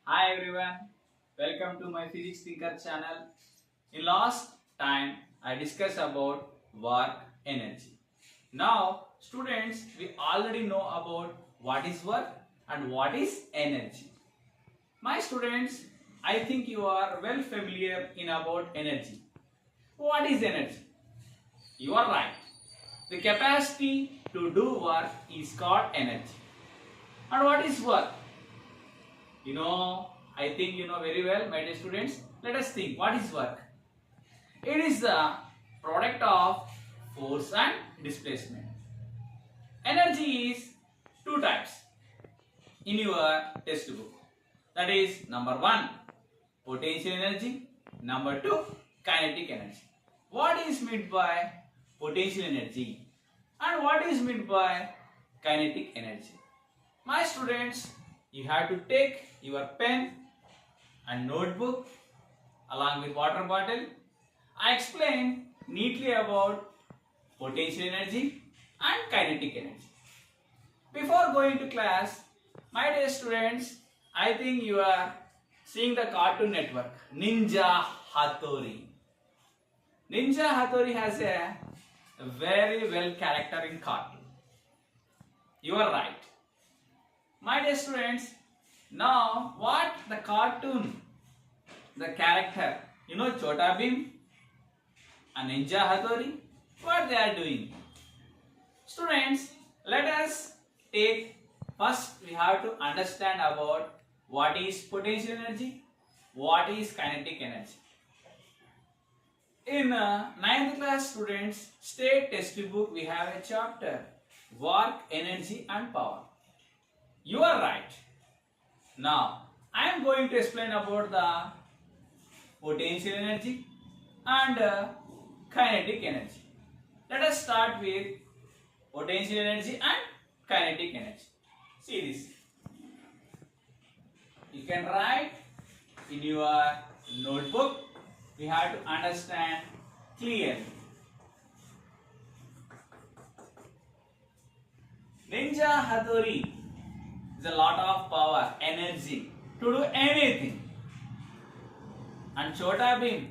Hi everyone, welcome to my Physics Thinker channel. In last time I discussed about work energy. Now students, we already know about what is work and what is energy. My students, I think you are well familiar in about energy. What is energy? You are right. The capacity to do work is called energy. And what is work? I think you know very well, my dear students. Let us think, what is work? It is the product of force and displacement. Energy is two types in your textbook. That is number 1, potential energy. Number 2, kinetic energy. What is meant by potential energy and what is meant by kinetic energy? My students, you have to take your pen and notebook along with water bottle. I explain neatly about potential energy and kinetic energy. Before going to class, my dear students, I think you are seeing the Cartoon Network, Ninja Hattori. Ninja Hattori has a very well character in cartoon. You are right. My dear students, now what the cartoon, the character, Chota Bhim and Ninja Hattori, what they are doing? Students, let us take, first we have to understand about what is potential energy, what is kinetic energy. In 9th class students, state textbook, we have a chapter, work, energy and power. You are right. Now, I am going to explain about the potential energy and kinetic energy. Let us start with potential energy and kinetic energy. See this. You can write in your notebook. We have to understand clearly. Ninja Hattori is a lot of power, energy to do anything. And Chota Bhim,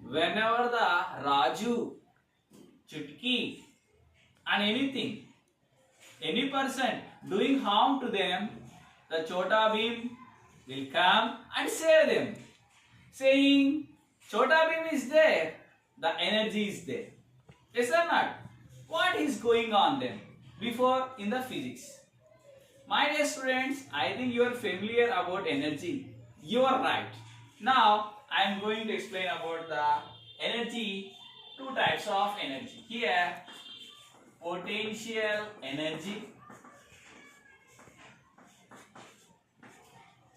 whenever the Raju, Chutki and anything, any person doing harm to them, the Chota Bhim will come and save them. Saying Chota Bhim is there, the energy is there. Yes or not? What is going on then before in the physics? My dear students, I think you are familiar about energy. You are right. Now, I am going to explain about the energy, two types of energy. Here, potential energy.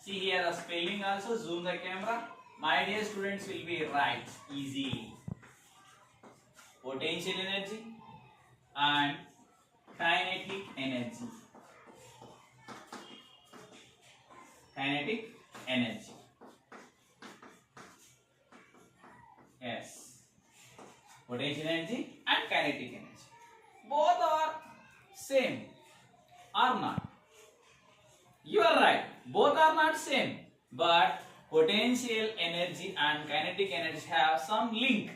See here the spelling also, zoom the camera. My dear students will be right, easy. Potential energy and kinetic energy. Kinetic energy. Yes. Potential energy and kinetic energy. Both are same or not? You are right. Both are not same. But potential energy and kinetic energy have some link.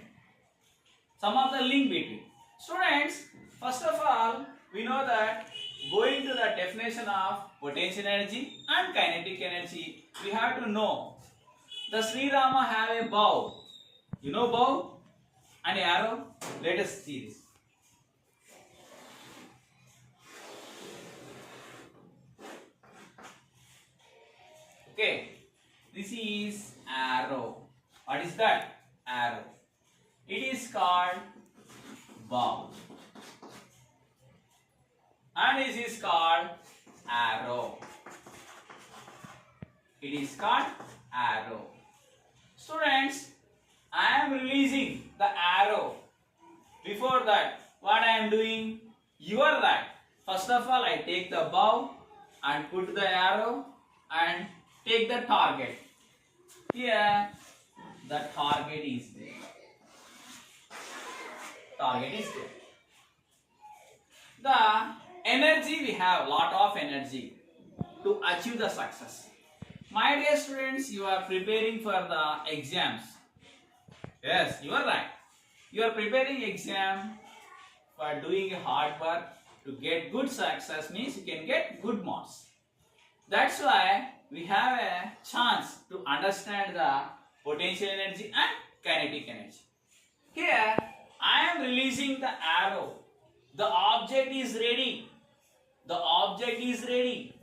Some of the link between. Students, first of all, we know that going to the definition of potential energy and kinetic energy, we have to know the Sri Rama have a bow. You know bow and arrow? Let us see this. Okay, this is arrow. What is that? Arrow. It is called bow. And this is called arrow. It is called arrow. Students, I am releasing the arrow. Before that, what I am doing? You are right. First of all, I take the bow and put the arrow and take the target. Here, the target is there. Target is there. The energy, we have lot of energy to achieve the success. My dear students, you are preparing for the exams. Yes, you are right. You are preparing exam for doing hard work to get good success means you can get good marks. That's why we have a chance to understand the potential energy and kinetic energy. Here, I am releasing the arrow. The object is ready. The object is ready.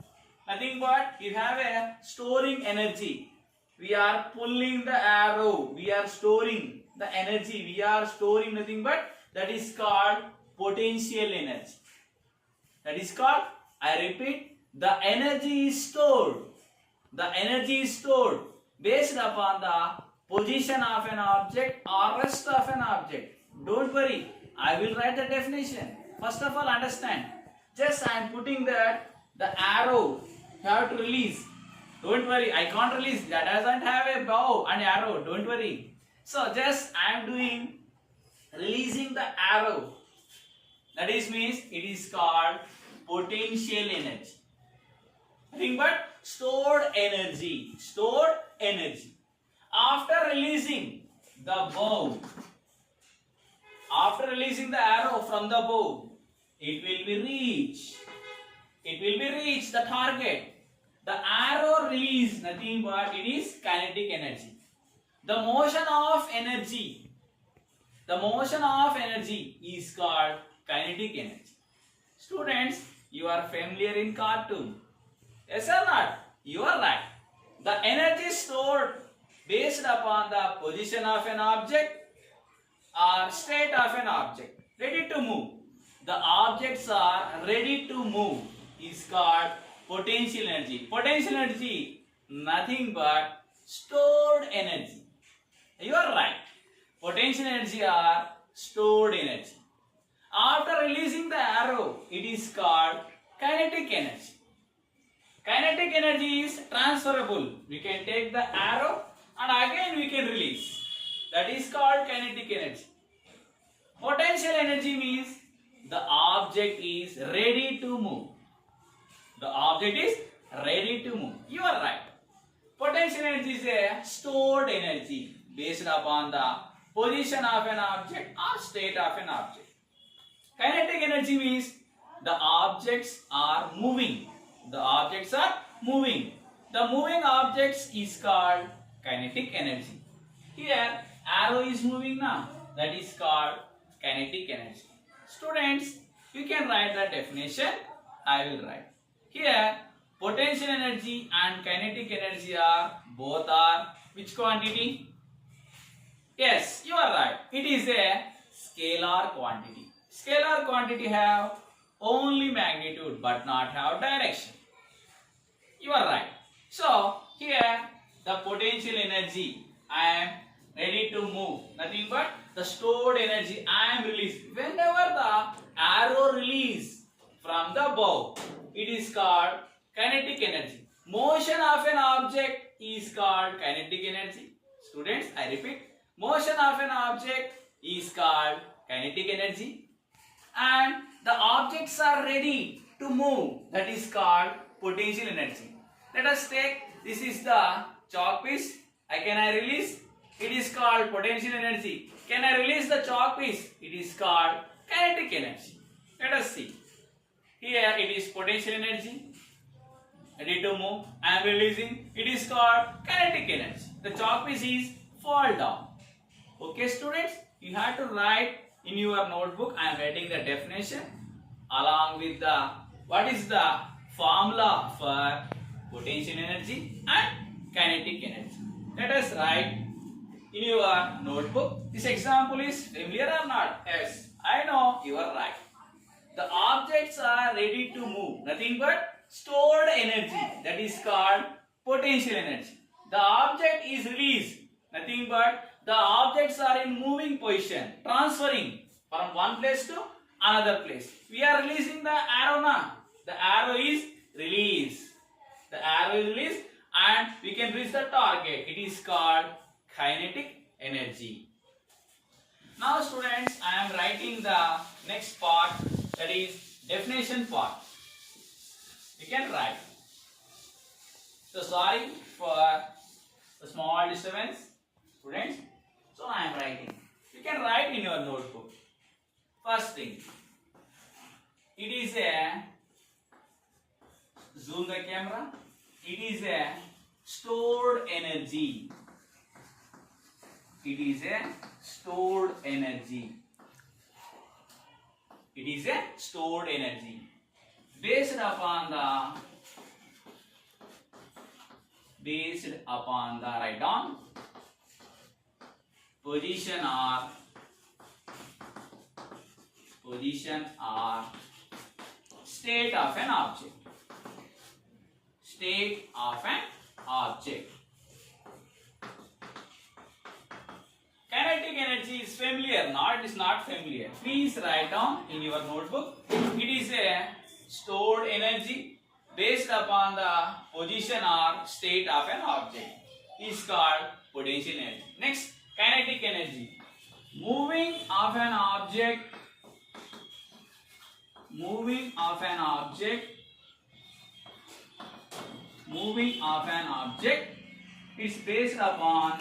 Nothing but you have a storing energy. We are pulling the arrow. We are storing the energy. We are storing nothing but that is called potential energy. That is called, I repeat, the energy is stored. The energy is stored based upon the position of an object or rest of an object. Don't worry, I will write the definition. First of all, understand. Just I am putting that the arrow you have to release. Don't worry, I can't release. That doesn't have a bow and arrow. Don't worry. So just I am doing releasing the arrow. That is means it is called potential energy. Nothing but stored energy. Stored energy. After releasing the bow, after releasing the arrow from the bow, it will be reached. It will be reached the target. The arrow release nothing but it is kinetic energy. The motion of energy. The motion of energy is called kinetic energy. Students, you are familiar in cartoon. Yes or not? You are right. The energy stored based upon the position of an object or state of an object. Ready to move. The objects are ready to move is called potential energy. Potential energy, nothing but stored energy. You are right. Potential energy are stored energy. After releasing the arrow, it is called kinetic energy. Kinetic energy is transferable. We can take the arrow and again we can release. That is called kinetic energy. Potential energy means the object is ready to move. The object is ready to move. You are right. Potential energy is a stored energy based upon the position of an object or state of an object. Kinetic energy means the objects are moving. The objects are moving. The moving objects is called kinetic energy. Here, arrow is moving now. That is called kinetic energy. Students, you can write the definition. I will write. Here, potential energy and kinetic energy are both are which quantity? Yes, you are right. It is a scalar quantity. Scalar quantity have only magnitude but not have direction. You are right. So, here the potential energy I am ready to move. Nothing but the stored energy I am releasing. Whenever the arrow release from the bow, it is called kinetic energy. Motion of an object is called kinetic energy. Students, I repeat. Motion of an object is called kinetic energy. And the objects are ready to move. That is called potential energy. Let us take, this is the chalk piece. Can I release? It is called potential energy. Can I release the chalk piece? It is called kinetic energy. Let us see. Here it is potential energy. Ready to move. I am releasing. It is called kinetic energy. The chalk piece is fall down. Okay, students, you have to write in your notebook. I am writing the definition along with the what is the formula for potential energy and kinetic energy. Let us write in your notebook. This example is familiar or not? Yes, I know you are right. The objects are ready to move. Nothing but stored energy. That is called potential energy. The object is released. Nothing but the objects are in moving position, transferring from one place to another place. We are releasing the arrow now. The arrow is released. The arrow is released and we can reach the target. It is called kinetic energy. Now students, I am writing the next part, that is definition part. You can write. So sorry for the small disturbance, students. So I am writing. You can write in your notebook. First thing, it is a zoom the camera. It is a stored energy. It is a stored energy. It is a stored energy based upon the write down position or state of an object. State of an object. Kinetic energy is familiar. No, it is not familiar. Please write down in your notebook. It is a stored energy based upon the position or state of an object. It is called potential energy. Next, kinetic energy. Moving of an object. Moving of an object is based upon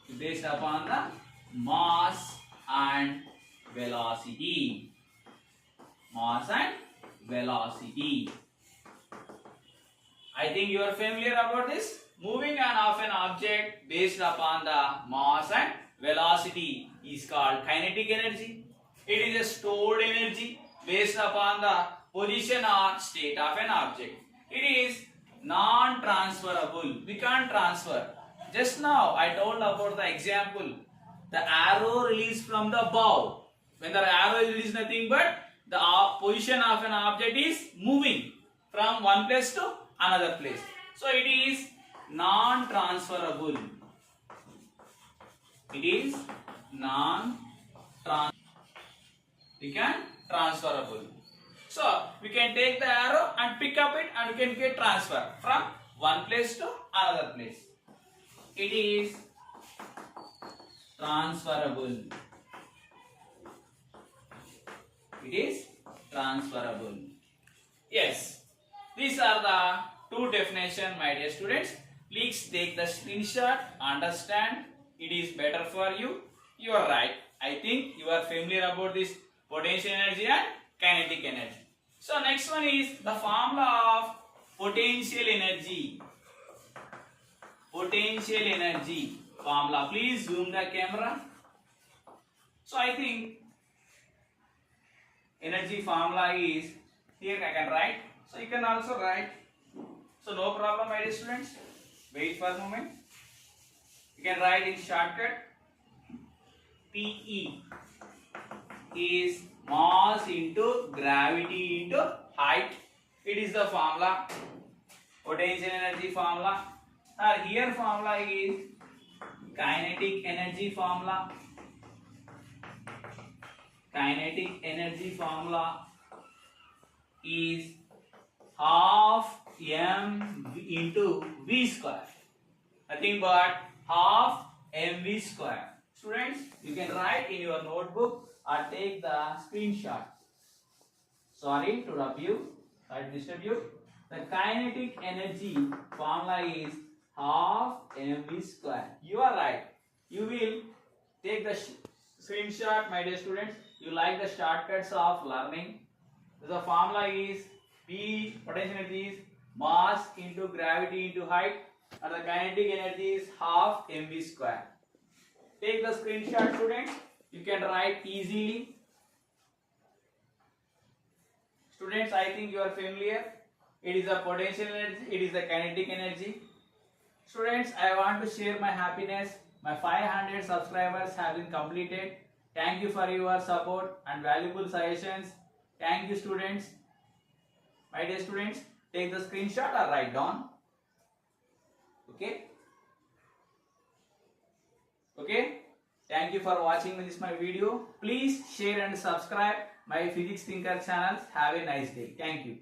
the mass and velocity. Mass and velocity. I think you are familiar about this. Moving of an object based upon the mass and velocity is called kinetic energy. It is a stored energy based upon the position or state of an object. It is non-transferable. We can't transfer. Just now I told about the example. The arrow released from the bow. When the arrow is released, nothing but the position of an object is moving from one place to another place. So it is non-transferable. It is non-transferable. We can transferable. So we can take the arrow and pick up it and we can get transfer from one place to another place. It is transferable. It is transferable. Yes, these are the two definitions, my dear students. Please take the screenshot, understand. It is better for you. You are right. I think you are familiar about this potential energy and kinetic energy. So next one is the formula of potential energy. Potential energy formula. Please zoom the camera. So I think energy formula is here. I can write. So you can also write. So no problem, my dear students. Wait for a moment. You can write in shortcut. PE is mass into gravity into height. It is the formula. Potential energy formula. Here formula is kinetic energy formula. Kinetic energy formula is half m into v square. Nothing but half mv square. Students, you can write in your notebook or take the screenshot. Sorry to disturb you. The kinetic energy formula is half mv square. You are right. You will take the screenshot, my dear students. You like the shortcuts of learning. The formula is P, potential energy is mass into gravity into height, and the kinetic energy is half mv square. Take the screenshot, students. You can write easily. Students, I think you are familiar. It is a potential energy. It is a kinetic energy. Students, I want to share my happiness. My 500 subscribers have been completed. Thank you for your support and valuable suggestions. Thank you, students. My dear students, take the screenshot or write down. Okay. Okay. Thank you for watching this my video. Please share and subscribe my Physics Thinker channels. Have a nice day. Thank you.